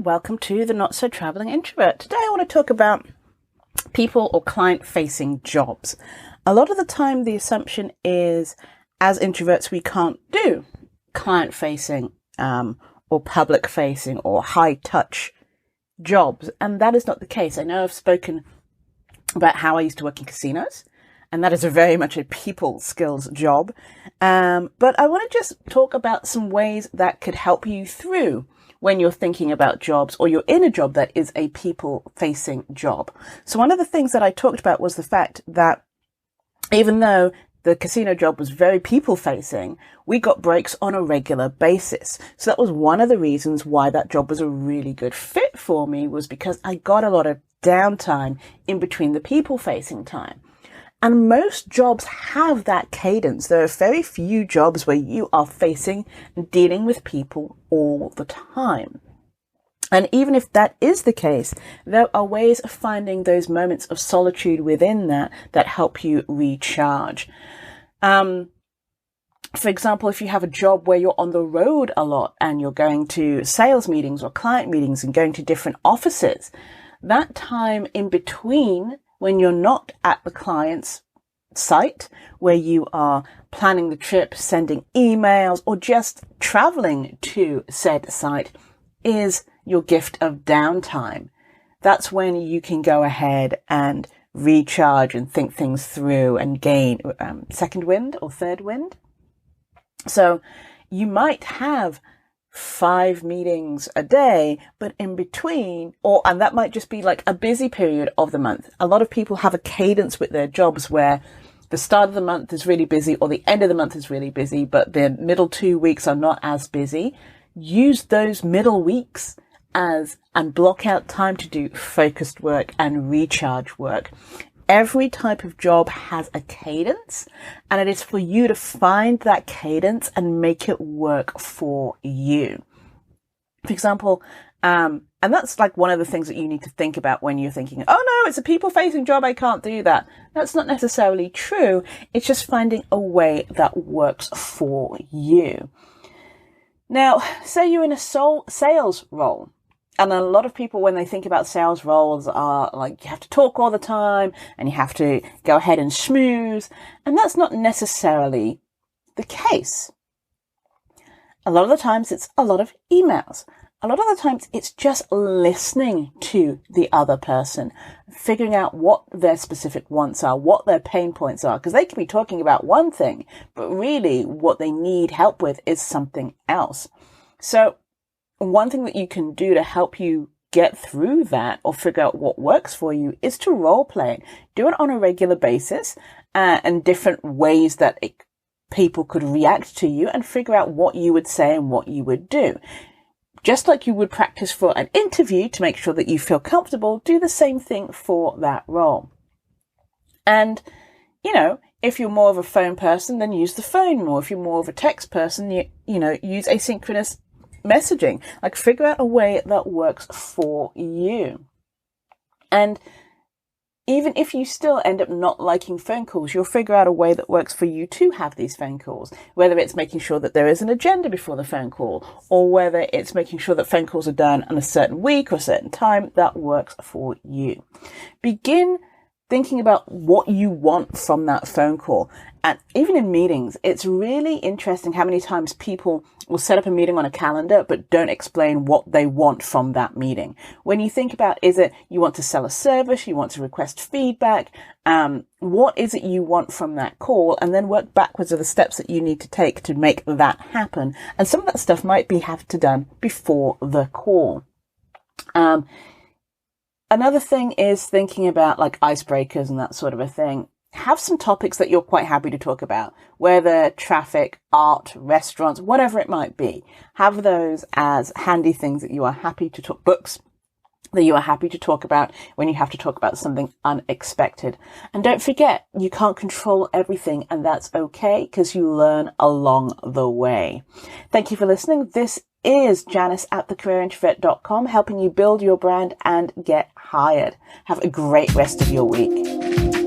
welcome to the Not So Traveling Introvert. Today I want to talk about people or client-facing jobs. A lot of the time the assumption is, as introverts, we can't do client-facing or public-facing or high-touch jobs, and that is not the case. I know I've spoken about how I used to work in casinos, and that is very much a people skills job, but I want to just talk about some ways that could help you through when you're thinking about jobs or you're in a job that is a people-facing job. So one of the things that I talked about was the fact that even though the casino job was very people-facing, we got breaks on a regular basis. So that was one of the reasons why that job was a really good fit for me, was because I got a lot of downtime in between the people-facing time. And most jobs have that cadence. There are very few jobs where you are facing and dealing with people all the time. And even if that is the case, there are ways of finding those moments of solitude within that help you recharge. For example, if you have a job where you're on the road a lot and you're going to sales meetings or client meetings and going to different offices, that time in between when you're not at the client's site, where you are planning the trip, sending emails, or just traveling to said site, is your gift of downtime. That's when you can go ahead and recharge and think things through and gain second wind or third wind. So you might have 5 meetings a day, but in between, and that might just be like a busy period of the month. A lot of people have a cadence with their jobs where the start of the month is really busy or the end of the month is really busy, but the middle 2 weeks are not as busy. Use those middle weeks and block out time to do focused work and recharge work. Every type of job has a cadence, and it is for you to find that cadence and make it work for you. For example, and that's like one of the things that you need to think about when you're thinking, oh no, it's a people-facing job, I can't do that. That's not necessarily true. It's just finding a way that works for you. Now, say you're in a sales role. And a lot of people, when they think about sales roles, are like, you have to talk all the time and you have to go ahead and schmooze. And that's not necessarily the case. A lot of the times it's a lot of emails. A lot of the times it's just listening to the other person, figuring out what their specific wants are, what their pain points are, because they can be talking about one thing, but really what they need help with is something else. So one thing that you can do to help you get through that or figure out what works for you is to role play. Do it on a regular basis and different ways that people could react to you, and figure out what you would say and what you would do. Just like you would practice for an interview to make sure that you feel comfortable, do the same thing for that role. And, if you're more of a phone person, then use the phone more. If you're more of a text person, use asynchronous messaging. Like, figure out a way that works for you. And even if you still end up not liking phone calls, you'll figure out a way that works for you to have these phone calls, whether it's making sure that there is an agenda before the phone call, or whether it's making sure that phone calls are done on a certain week or a certain time that works for you. Begin thinking about what you want from that phone call. And even in meetings, it's really interesting how many times people will set up a meeting on a calendar, but don't explain what they want from that meeting. When you think about, is it you want to sell a service, you want to request feedback, what is it you want from that call, and then work backwards of the steps that you need to take to make that happen. And some of that stuff might have to done before the call. Another thing is thinking about like icebreakers and that sort of a thing. Have some topics that you're quite happy to talk about, whether traffic, art, restaurants, whatever it might be. Have those as handy things that you are happy to talk, books that you are happy to talk about when you have to talk about something unexpected. And don't forget, you can't control everything, and that's okay, because you learn along the way. Thank you for listening. This is Janice at thecareerintrovert.com, helping you build your brand and get hired. Have a great rest of your week.